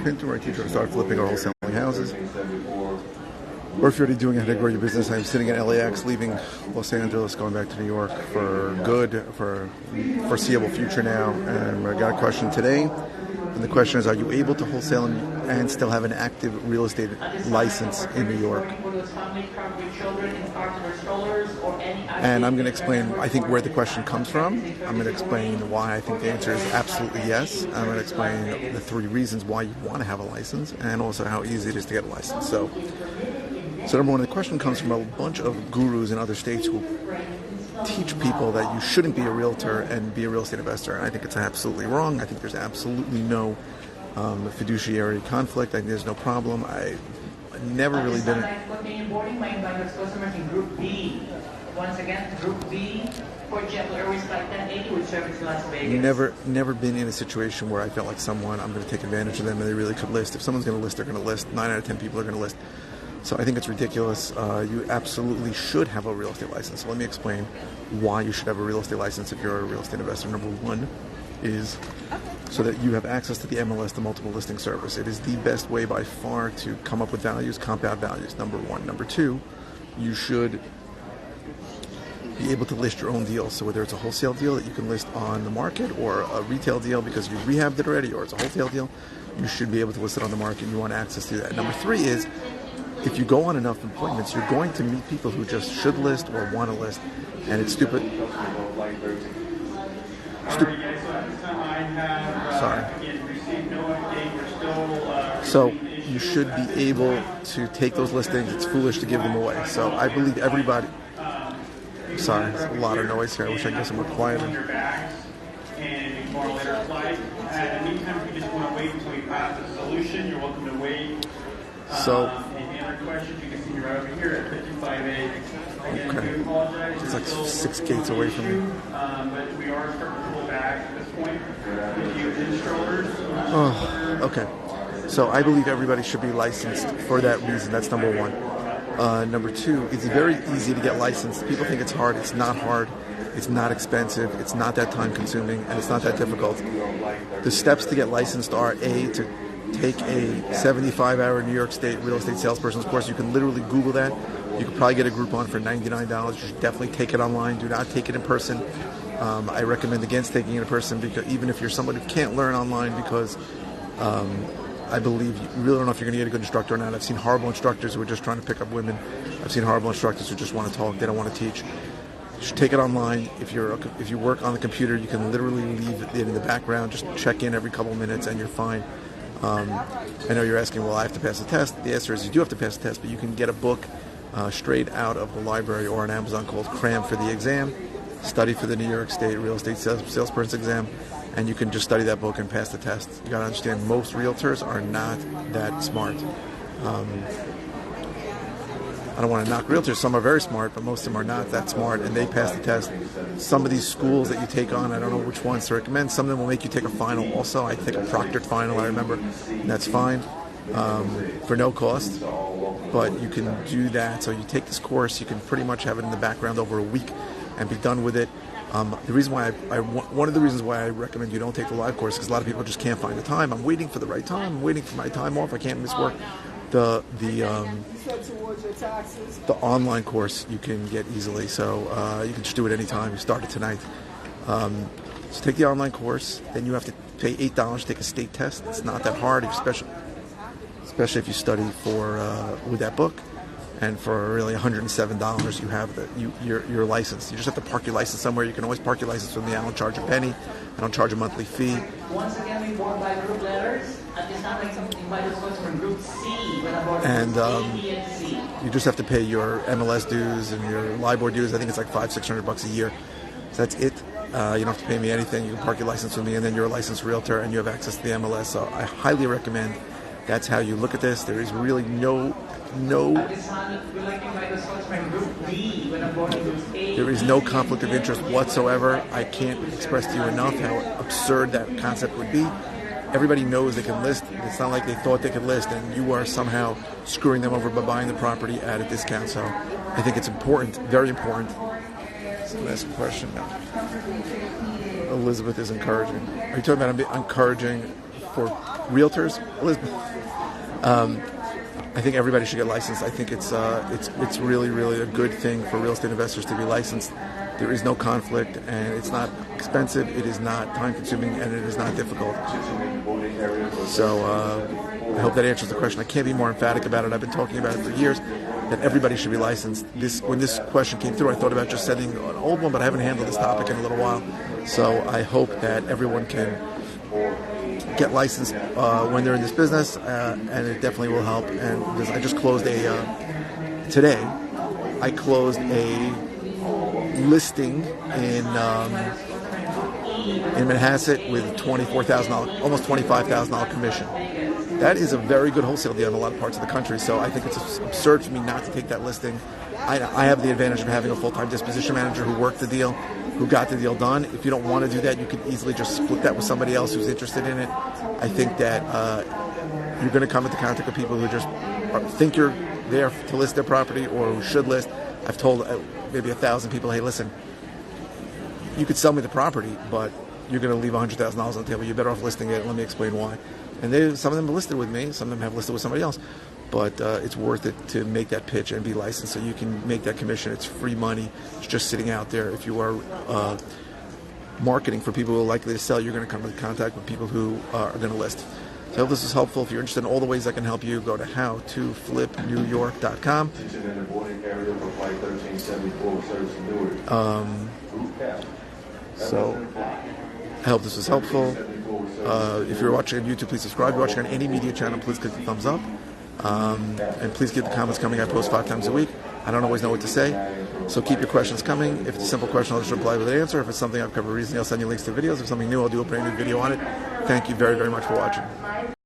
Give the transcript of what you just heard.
Pinter, where I teach you how to start flipping or wholesaling houses. Or if you're already doing it, how to grow your business. I'm sitting at LAX, leaving Los Angeles, going back to New York for good, for foreseeable future now. And I got a question today. And the question is, are you able to wholesale and still have an active real estate license in New York? And I'm going to explain, I think, where the question comes from. I'm going to explain why I think the answer is absolutely yes. I'm going to explain the 3 reasons why you want to have a license, and also how easy it is to get a license. So number one, the question comes from a bunch of gurus in other states who teach people that you shouldn't be a realtor and be a real estate investor. And I think it's absolutely wrong. I think there's absolutely no fiduciary conflict. I think there's no problem. I've never really been... Group B. Once again, Group B, Port Jet Airways Flight 1080 with service to Las Vegas. Never been in a situation where I felt like I'm going to take advantage of them and they really could list. If someone's going to list, they're going to list. 9 out of 10 people are going to list. So I think it's ridiculous. You absolutely should have a real estate license. So let me explain why you should have a real estate license if you're a real estate investor. Number one is so that you have access to the MLS, the multiple listing service. It is the best way by far to come up with values, comp out values, number one. Number two, you should be able to list your own deals. So whether it's a wholesale deal that you can list on the market, or a retail deal because you rehabbed it already, or it's a wholesale deal, you should be able to list it on the market, and you want access to that. Number three is, if you go on enough appointments, you're going to meet people who just should list or want to list, and it's stupid. Sorry. So you should be able to take those listings. It's foolish to give them away. So I believe everybody... Sorry, there's a lot of noise here. I wish I could get some more quieter. So, okay, it's like 6 gates away from me. But we are starting to pull back at this point. Oh, okay. So I believe everybody should be licensed for that reason. That's number one. Number two, it's very easy to get licensed. People think it's hard. It's not hard. It's not expensive. It's not that time consuming, and it's not that difficult. The steps to get licensed are to take a 75-hour New York State real estate salesperson's course. You can literally Google that. You could probably get a Groupon for $99. You should definitely take it online. Do not take it in person. I recommend against taking it in person, because even if you're somebody who can't learn online, because I believe you really don't know if you're going to get a good instructor or not. I've seen horrible instructors who are just trying to pick up women. I've seen horrible instructors who just want to talk. They don't want to teach. You should take it online. If you work on the computer, you can literally leave it in the background. Just check in every couple minutes and you're fine. I know you're asking, well, I have to pass the test. The answer is you do have to pass the test, but you can get a book straight out of the library or on Amazon called Cram for the Exam, Study for the New York State Real Estate Salesperson Exam, and you can just study that book and pass the test. You got to understand, most realtors are not that smart. I don't want to knock realtors. Some are very smart, but most of them are not that smart, and they pass the test. Some of these schools that you take on, I don't know which ones to recommend. Some of them will make you take a final also. I take a proctored final, I remember, and that's fine for no cost. But you can do that. So you take this course, you can pretty much have it in the background over a week and be done with it. The reason why one of the reasons why I recommend you don't take the live course is because a lot of people just can't find the time. I'm waiting for the right time. I'm waiting for my time off. I can't miss work. The online course you can get easily, so you can just do it anytime. You start it tonight. So take the online course, then you have to pay $8 to take a state test. It's not that hard, especially if you study with that book. And for really $107, you have your license. You just have to park your license somewhere. You can always park your license with me. I don't charge a penny. I don't charge a monthly fee. Once again, we work by group letters. At this time, invite us from Group C. And you just have to pay your MLS dues and your LIBOR dues. I think it's like $500-600 a year. So that's it. You don't have to pay me anything. You can park your license with me, and then you're a licensed realtor, and you have access to the MLS. So I highly recommend that's how you look at this. There is really no conflict of interest whatsoever. I can't express to you enough how absurd that concept would be. Everybody knows they can list. It's not like they thought they could list and you are somehow screwing them over by buying the property at a discount. So I think it's important, very important. So ask a question now. Elizabeth is encouraging. Are you talking about I'm encouraging for realtors, Elizabeth, I think everybody should get licensed. I think it's really, really a good thing for real estate investors to be licensed. There is no conflict, and it's not expensive, it is not time-consuming, and it is not difficult. So I hope that answers the question. I can't be more emphatic about it. I've been talking about it for years, that everybody should be licensed. When this question came through, I thought about just sending an old one, but I haven't handled this topic in a little while. So I hope that everyone can get licensed when they're in this business, and it definitely will help. And because I just closed today, I closed a listing in Manhasset with $24,000, almost $25,000 commission. That is a very good wholesale deal in a lot of parts of the country. So I think it's absurd for me not to take that listing. I have the advantage of having a full-time disposition manager who worked the deal, who got the deal done. If you don't want to do that, you can easily just split that with somebody else who's interested in it. I think that you're going to come into contact with people who just think you're there to list their property or who should list. I've told maybe 1,000 people, hey, listen, you could sell me the property, but you're going to leave $100,000 on the table. You're better off listing it. Let me explain why. And some of them are listed with me. Some of them have listed with somebody else. But it's worth it to make that pitch and be licensed so you can make that commission. It's free money. It's just sitting out there. If you are marketing for people who are likely to sell, you're going to come into contact with people who are going to list. So I hope this is helpful. If you're interested in all the ways I can help you, go to howtoflipnewyork.com. So I hope this was helpful. If you're watching on YouTube, please subscribe. If you're watching on any media channel, please click the thumbs up. And please keep the comments coming. I post 5 times a week. I don't always know what to say, so keep your questions coming. If it's a simple question, I'll just reply with an answer. If it's something I've covered recently, I'll send you links to videos. If it's something new, I'll do a brand new video on it. Thank you very, very much for watching.